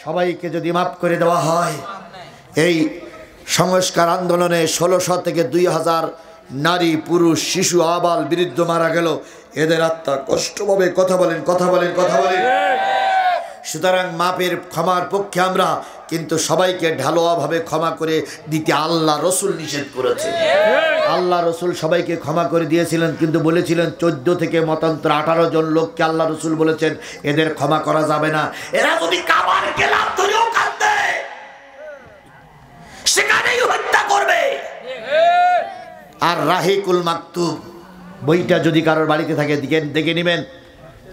সবাইকে যদি মাফ করে দেওয়া হয়, এই সংস্কার আন্দোলনে ১৬০০ থেকে ২০০০ নারী পুরুষ শিশু আবাল বৃদ্ধ মারা গেল, এদের আত্মা কষ্ট পাবে। কথা বলেন, কথা বলেন, কথা বলেন। সুতরাং মাপের ক্ষমার পক্ষে আমরা, কিন্তু সবাইকে ঢালোয়াভাবে ক্ষমা করে দিতে আল্লাহ রসুল নিষেধ করেছে। আল্লাহ রসুল সবাইকে ক্ষমা করে দিয়েছিলেন, কিন্তু বলেছিলেন 14 থেকে মতান্তর 18 জন লোককে আল্লাহ রসুল বলেছেন এদের ক্ষমা করা যাবে না। এরা যদি কাবার গেলাম ধরেও কাঁদে সেখানেই হত্যা করবে। আর রাহিকুল মাকতুব বইটা যদি কারোর বাড়িতে থাকে দেখে নেবেন,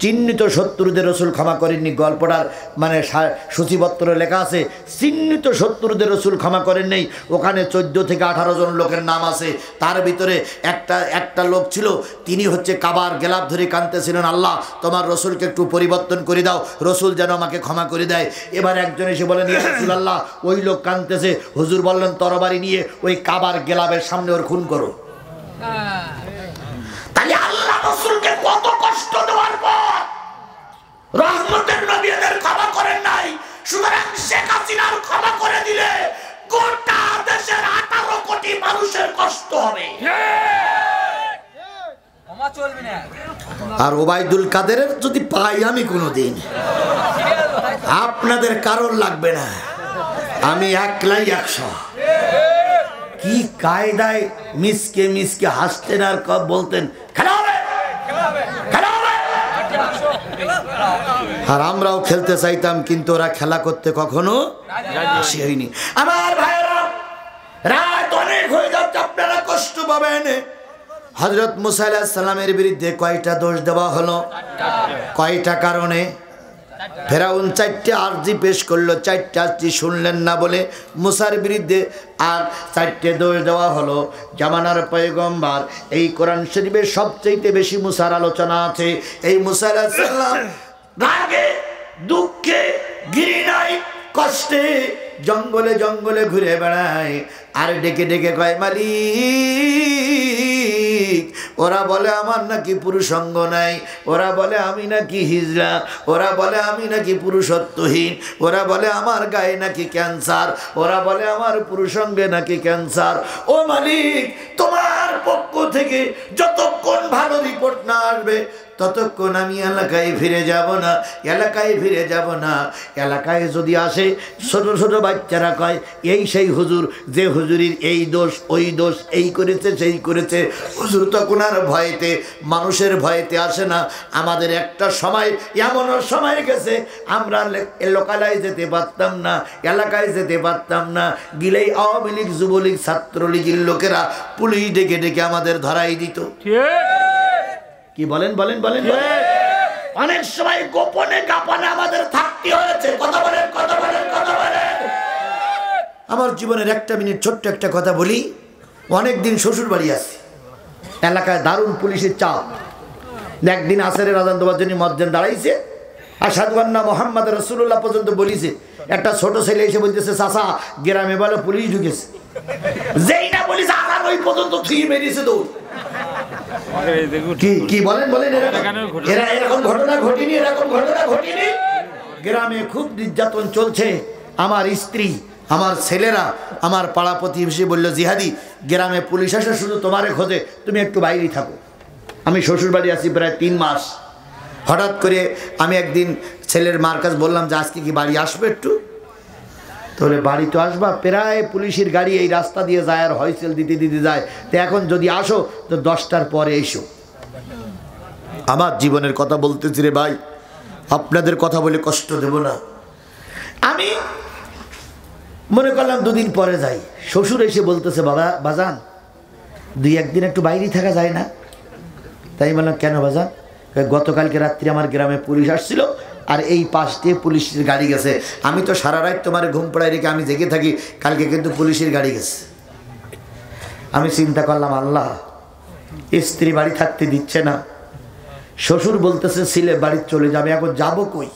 চিহ্নিত শত্রুদের রসুল ক্ষমা করেননি। গল্পটার মানে সূচিপত্রে লেখা আছে চিহ্নিত শত্রুদের রসুল ক্ষমা করেন নেই। ওখানে 14 থেকে 18 জন লোকের নাম আছে। তার ভিতরে একটা লোক ছিল, তিনি হচ্ছে কাবার গেলাপ ধরে কাঁদতেছিলেন, আল্লাহ তোমার রসুলকে একটু পরিবর্তন করে দাও, রসুল যেন আমাকে ক্ষমা করে দেয়। এবার একজন এসে বলেন, ইয়া রাসূলুল্লাহ ওই লোক কাঁদতেছে। হুজুর বললেন তরবারি নিয়ে ওই কাবার গেলাপের সামনে ওর খুন করো। তাহলে আল্লাহ রাসূলকে কত কষ্ট দেওয়ার পর রহমতের নবী এদের ক্ষমা করেন নাই। সুতরাং শেখ হাসিনার ক্ষমা করে দিলে গোটা দেশের 18 কোটি মানুষের কষ্ট হবে। আর ওবায়দুল কাদেরের যদি পাই আমি কোনোদিন, আপনাদের কারণ লাগবে না, আমি একলাই 100। কি কায়দায় মিসকে মিসকে হাসতেন আর বলতেন খেলা হবে, খেলা হবে। আর আমরাও খেলতে চাইতাম, কিন্তু ওরা খেলা করতে কখনো রাজি হয়নি। আমার ভাইরা, রাত অনেক হয়ে যাচ্ছে, আপনারা কষ্ট পাবেন। হযরত মুসা আলাইহিস সালামের বিরুদ্ধে কয়টা দোষ দেওয়া হলো? কয়টা কারণে? ফেরাউন 4টে আরজি পেশ করলো, 4টে আরজি শুনলেন না বলে মুসার বিরুদ্ধে আর 4টে দোষ দেওয়া হলো। জামানার পয়গম্বর, এই কোরআন শরীফের সবচেয়ে বেশি মুসার আলোচনা আছে। এই মুসা আলাইহিস সালাম রাগে দুঃখে ঘৃণায় কষ্টে জঙ্গলে জঙ্গলে ঘুরে বেড়ায়, আর ডেকে ডেকে কয় মালিক, ওরা বলে আমার নাকি পুরুষাঙ্গ নাই, ওরা বলে আমি নাকি হিজড়া, ওরা বলে আমি নাকি পুরুষত্বহীন, ওরা বলে আমার গায়ে নাকি ক্যান্সার, ওরা বলে আমার পুরুষাঙ্গে নাকি ক্যান্সার। ও মালিক, তোমার পক্ষ থেকে যতক্ষণ ভালো রিপোর্ট না আসবে ততক্ষণ আমি এলাকায় ফিরে যাব না, এলাকায় ফিরে যাব না। এলাকায় যদি আসে ছোট ছোট বাচ্চারা কয় এই সেই হুজুর, যে হুজুরির এই দোষ ওই দোষ, এই করেছে সেই করেছে। হুজুর তখন আর ভয়েতে, মানুষের ভয়েতে আসে না। আমাদের একটা সময় এমনও সময় গেছে আমরা লোকালয়ে যেতে পারতাম না, এলাকায় যেতে পারতাম না, গিলেই আওয়ামী লীগ যুবলীগ ছাত্রলীগের লোকেরা পুলিশ ডেকে ডেকে আমাদের ধরাই দিত। কি বলেন বলেন বলেন? অনেক সময় গোপনে গাপনে আমাদের থাকতে হয়েছে। কথা বলেন, কথা বলেন, কথা বলেন। আমার জীবনের একটা মিনিট ছোট্ট একটা কথা বলি। অনেকদিন শ্বশুর বাড়ি আসি, এলাকায় দারুণ পুলিশের চাপ। একদিন আসরের আজান দেওয়ার জন্য মসজিদে দাঁড়াইছে, আশহাদু আন্না মুহাম্মাদ রাসূলুল্লাহ পর্যন্ত বলিছে। একটা ছোট ছেলে এসে বলতেছে চাচা গ্রামে বলে পুলিশ ঢুকেছে। যেই না পুলিশ আজান ওই পর্যন্ত থুই মেরেছে দৌড়। কি বলেন বলেন? এরা এরকম ঘটনা ঘটেনি, এরকম ঘটনা ঘটেনি। গ্রামে খুব নির্যাতন চলছে। আমার স্ত্রী, আমার ছেলেরা, আমার পাড়া প্রতিবেশী বললো জিহাদি গ্রামে পুলিশ আসে শুধু তোমারে খোঁজে, তুমি একটু বাইরেই থাকো। আমি শ্বশুর বাড়ি আছি প্রায় 3 মাস। হঠাৎ করে আমি একদিন ছেলের মার কাছে বললাম যে আজকে কি বাড়ি আসবে একটু? তাহলে বাড়ি তো আসবা, প্রায় পুলিশের গাড়ি এই রাস্তা দিয়ে যায় আর হয়সেল দিতে দিতে যায়। তো এখন যদি আসো তো 10টার পরে এসো। আমার জীবনের কথা বলতেছি রে ভাই, আপনাদের কথা বলে কষ্ট দেব না। আমি মনে করলাম 2 দিন পরে যাই। শ্বশুর এসে বলতেছে বাবা বাজান 2-1 দিন একটু বাইরেই থাকা যায় না? তাই বললাম কেন বাজান? গতকালকে রাত্রি আমার গ্রামে পুলিশ আসছিল আর এই পাশ দিয়ে পুলিশের গাড়ি গেছে। আমি তো সারা রাত তোমার ঘুম পড়ায় রেখে আমি জেগে থাকি, কালকে কিন্তু পুলিশের গাড়ি গেছে। আমি চিন্তা করলাম আল্লাহ, স্ত্রী বাড়ি থাকতে দিচ্ছে না, শ্বশুর বলতেছে ছেলে বাড়ি চলে যাবে, এখন যাবো কই?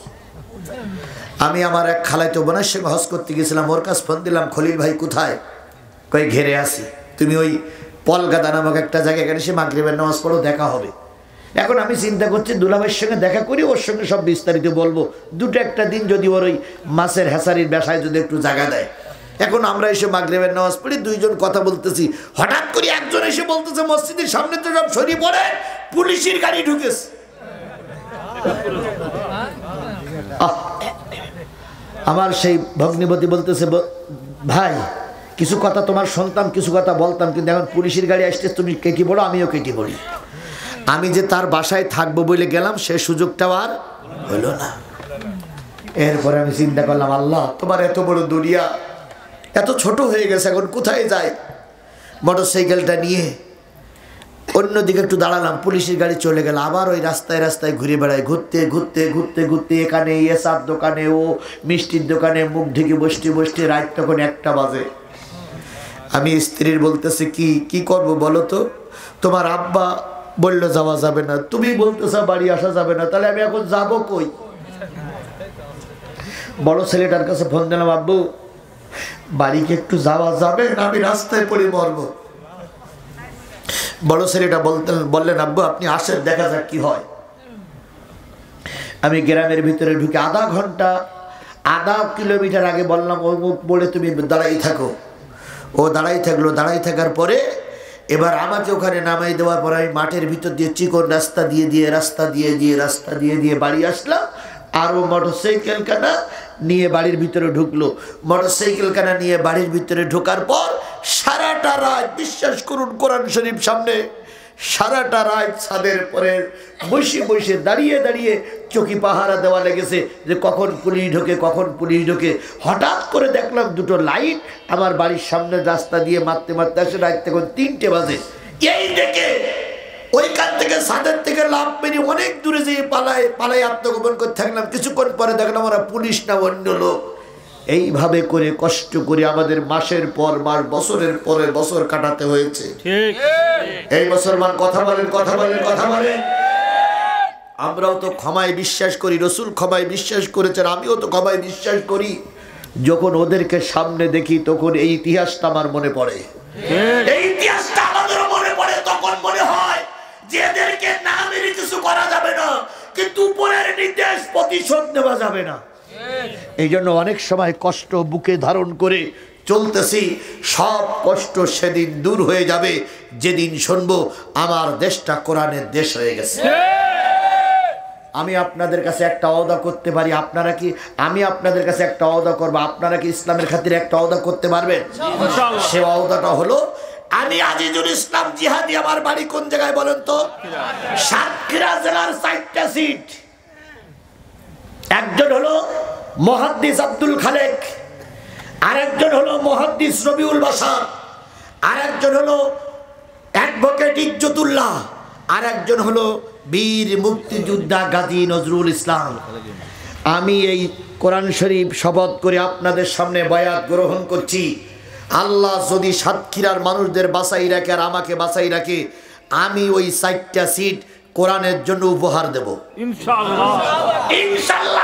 আমি আমার এক খালাতো বোনের সঙ্গে হজ করতে গেছিলাম, ওর কাছে ফোন দিলাম খলিল ভাই কোথায়? কই ঘেরে আসি, তুমি ওই পলগাদা নামক একটা জায়গায় এখানে সে মাগরিবের নামাজ পড়ো, দেখা হবে। এখন আমি চিন্তা করছি দুলাভাইয়ের সঙ্গে দেখা করি, ওর সঙ্গে সব বিস্তারিত বলবো। দুটো একটা দিন যদি ওর ওই মাছের হেসারির ব্যবসায় যদি একটু জায়গা দেয়। এখন আমরা এসে মাগরিবের নামাজ পড়ি, দুইজন কথা বলতেছি, হঠাৎ করে একজন এসে বলতেছে মসজিদের সামনে তো সব সরিয়ে পড়ে, পুলিশের গাড়ি ঢুকেছে। আমার সেই ভগ্নিপতি বলতেছে, ভাই কিছু কথা তোমার শুনতাম, কিছু কথা বলতাম, কিন্তু এখন পুলিশের গাড়ি আসতে তুমি কেটে পড়ো, আমিও কেটে পড়ি। আমি যে তার বাসায় থাকবো বলে গেলাম, সে সুযোগটাও আর হলো না। এরপরে আমি চিন্তা করলাম, আল্লাহ তোমার এত বড় দুনিয়া এত ছোট হয়ে গেছে, এখন কোথায় যাই? মোটর সাইকেলটা নিয়ে অন্যদিকে একটু দাঁড়ালাম, পুলিশের গাড়ি চলে গেল। আবার ওই রাস্তায় রাস্তায় ঘুরে বেড়াই, ঘুরতে ঘুরতে ঘুরতে ঘুরতে এখানে এসার দোকানে, ও মিষ্টির দোকানে মুখ ঢেকে বসতে বসতে রাত তখন 1টা বাজে। আমি স্ত্রীর বলতেছি, কি করব বলো তো? তোমার আব্বা বললো যাওয়া যাবে না, তুমি বলতেছো বাড়ি আসা যাবে না, তাহলে আমি এখন যাবো কই? বড় ছেলেটার কাছে ফোন দিলাম, আব্বু বাড়িকে একটু যাওয়া যাবে না, আমি রাস্তায় পড়ে মরবো। বড় ছেলেটা বললেন, আব্বু আপনি আসেন, দেখা যাক কি হয়। আমি গ্রামের ভিতরে ঢুকে আধা কিলোমিটার আগে বললাম, ও মুখ বলে তুমি দাঁড়াই থাকো। ও দাঁড়াই থাকলো। দাঁড়াই থাকার পরে এবার আমাকে ওখানে নামাই দেওয়ার পর আমি মাঠের ভিতর দিয়ে চিকন রাস্তা দিয়ে বাড়ি আসলাম। আর ও মোটরসাইকেল কানা নিয়ে বাড়ির ভিতরে ঢুকলো। মোটরসাইকেল কানা নিয়ে বাড়ির ভিতরে ঢোকার পর সারাটা রাত, বিশ্বাস করুন কোরআন শরীফ সামনে, সারাটা রাত ছাদের পরে বসে বসে দাঁড়িয়ে দাঁড়িয়ে চকি পাহারা দেওয়া লেগেছে যে কখন পুলিশ ঢোকে। হঠাৎ করে দেখলাম দুটো লাইট আমার বাড়ির সামনে রাস্তা দিয়ে মারতে মারতে আসে। রাত তখন 3টে বাজে। এই দেখে ওইখান থেকে ছাদের থেকে লাফ মেরে অনেক দূরে যেয়ে পালাই আত্মগোপন করতে থাকলাম। কিছুক্ষণ পরে দেখলাম ওরা পুলিশ না অন্য লোক। এইভাবে করে কষ্ট করে আমাদের মাসের পর মাস, বছরের পরে বছর কাটাতে হয়েছে। এই মুসলমান কথা বলেন। আমরাও তো ক্ষমায় বিশ্বাস করি, রসুল ক্ষমায় বিশ্বাস করেছেন, আমিও তো ক্ষমায় বিশ্বাস করি। যখন ওদেরকে সামনে দেখি তখন এই ইতিহাসটা আমার মনে পড়ে, এই ইতিহাসটা আমাদের মনে পড়ে। তখন মনে হয় যে এদেরকে না মেরে কিছু করা যাবে না, কিন্তু উপরের নির্দেশ প্রতিশোধ নেওয়া যাবে না। এই জন্য অনেক সময় কষ্ট বুকে ধারণ করে চলতেছি। সব কষ্ট সেদিন দূর হয়ে যাবে যেদিন শুনবো আমার দেশটা কোরআনের দেশ হয়ে গেছে। আমি আপনাদের কাছে একটা ওয়াদা করতে পারি, আপনারা কি? আমি আপনাদের কাছে একটা ওয়াদা করবো, আপনারা কি ইসলামের খাতিরে একটা ওয়াদা করতে পারবেন? সে ওয়াদাটা হলো, আমি আজিজুল ইসলাম জিহাদি, আমার বাড়ি কোন জায়গায় বলেন তো? সাতক্ষীরা জেলার 4টা সিট। একজন হলো মুহাদ্দিস আব্দুল খালেক, আরেকজন হলো মুহাদ্দিস রবিউল বাশার, আরেকজন হলো অ্যাডভোকেট ইজ্জতুল্লাহ, আরেকজন হলো বীর মুক্তিযোদ্ধা গাজী নজরুল ইসলাম। আমি এই কোরআন শরীফ শপথ করে আপনাদের সামনে বায়াত গ্রহণ করছি, আল্লাহ যদি সাতক্ষীরার মানুষদের বাঁচাই রাখে আর আমাকে বাঁচাই রাখে, আমি ওই 4টা সিট কোরআনের জন্য উপহার দেব ইনশাআল্লাহ।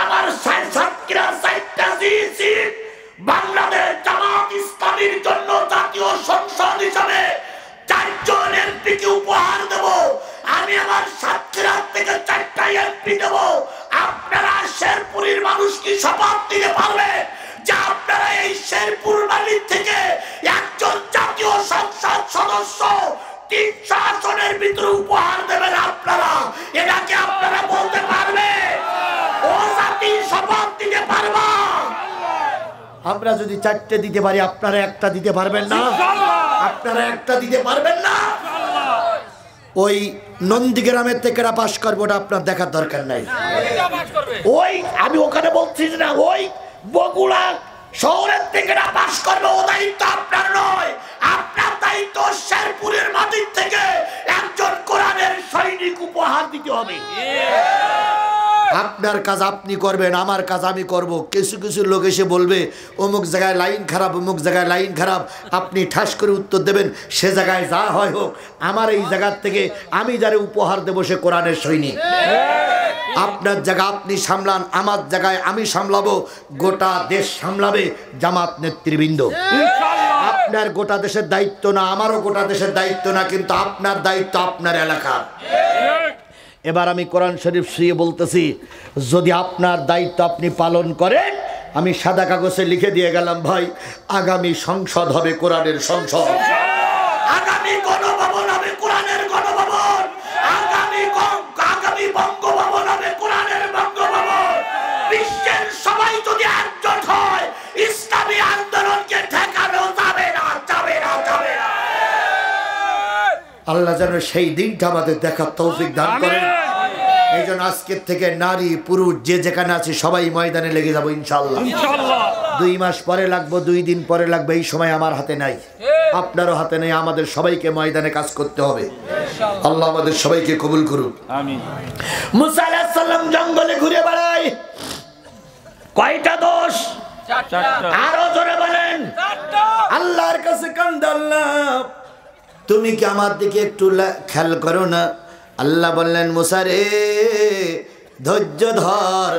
আমার সাতক্ষীরা 4টা সিট বাংলাদেশ জামাত ইসলামীর জন্য জাতীয় সংসদ হিসাবে 4জন এমপিকে উপহার দেব। আমি আমার সাতক্ষীরা থেকে 4টা এমপি দেব। আপনারা শেরপুরের মানুষ কি শপথ দিতে পারবে যে আপনারা এই শেরপুর বাড়ি থেকে একজন জাতীয় সংসদ সদস্য 300 আসনের ভিতরে উপহার দেবেন? আপনারা এটাকে আপনারা বলতে পারবে? ও জাতি শপথ দিতে পারবা? আমরা যদি 4টে দিতে পারি, আপনারা একটা দিতে পারবেন না? আপনারা একটা দিতে পারবেন না? ওই নন্দীগ্রামের থেকে পাশ করবো, ওটা আপনার দেখার দরকার নাই। ওই আমি ওখানে বলছি না, ওই বগুড়া শহরের থেকে পাশ করবে, ও দায়িত্ব আপনার নয়। আপনার দায়িত্ব শেরপুরের মাটির থেকে একজন কোরআনের সৈনিক উপহার দিতে হবে। আপনার কাজ আপনি করবেন, আমার কাজ আমি করব। কিছু কিছু লোক এসে বলবে অমুক জায়গায় লাইন খারাপ, অমুক জায়গায় লাইন খারাপ, আপনি ঠাস করে উত্তর দেবেন, সে জায়গায় যা হয় হোক, আমার এই জায়গার থেকে আমি যারে উপহার দেবো সে কোরআনের সৈনিক। আপনার জায়গা আপনি সামলান, আমার জায়গায় আমি সামলাবো, গোটা দেশ সামলাবে জামাত নেতৃবৃন্দ। আপনার গোটা দেশের দায়িত্ব না, আমারও গোটা দেশের দায়িত্ব না, কিন্তু আপনার দায়িত্ব আপনার এলাকার। এবার আমি কোরআন শরীফ শুয়ে বলতেছি, যদি আপনার দায়িত্ব আপনি পালন করেন, আমি সাদা কাগজে লিখে দিয়ে গেলাম, ভাই আগামী সংসদ হবে কোরআনের সংসদ, আগামী গণভবন হবে কোরআনের গণভবন, আগামী বঙ্গভবন হবে কোরআনের বঙ্গভবন। বিশ্বের সবাই যদি একজোট হয়, ইসলামী আন্দোলনকে ঠেকানো যাবে না, যাবে না, যাবে না। আল্লাহ যেন সেই দিনটা আমাদের দেখার তৌফিক দান করেন। এই জন্য আজকের থেকে নারী পুরুষ যে যেখানে আছে সবাই ময়দানে লেগে যাবো ইনশাআল্লাহ। 2 মাস পরে লাগবো, 2 দিন পরে লাগবে, এই সময় আমার হাতে নাই, আপনারও হাতে নেই। আমাদের সবাইকে ময়দানে কাজ করতে হবে। আল্লাহ আমাদের সবাইকে কবুল করুন, আমিন। মুসা আলাইহিস সালাম জঙ্গলে ঘুরে বেড়ায়, কয়টা দোষ? 4টা। আরো জোরে বলেন। 4টা। আল্লাহর কাছে কান্দে, আল্লাহ তুমি কি আমার দিকে একটু খেয়াল করো না? আল্লাহ বললেন, মুসা রে ধৈর্য ধর,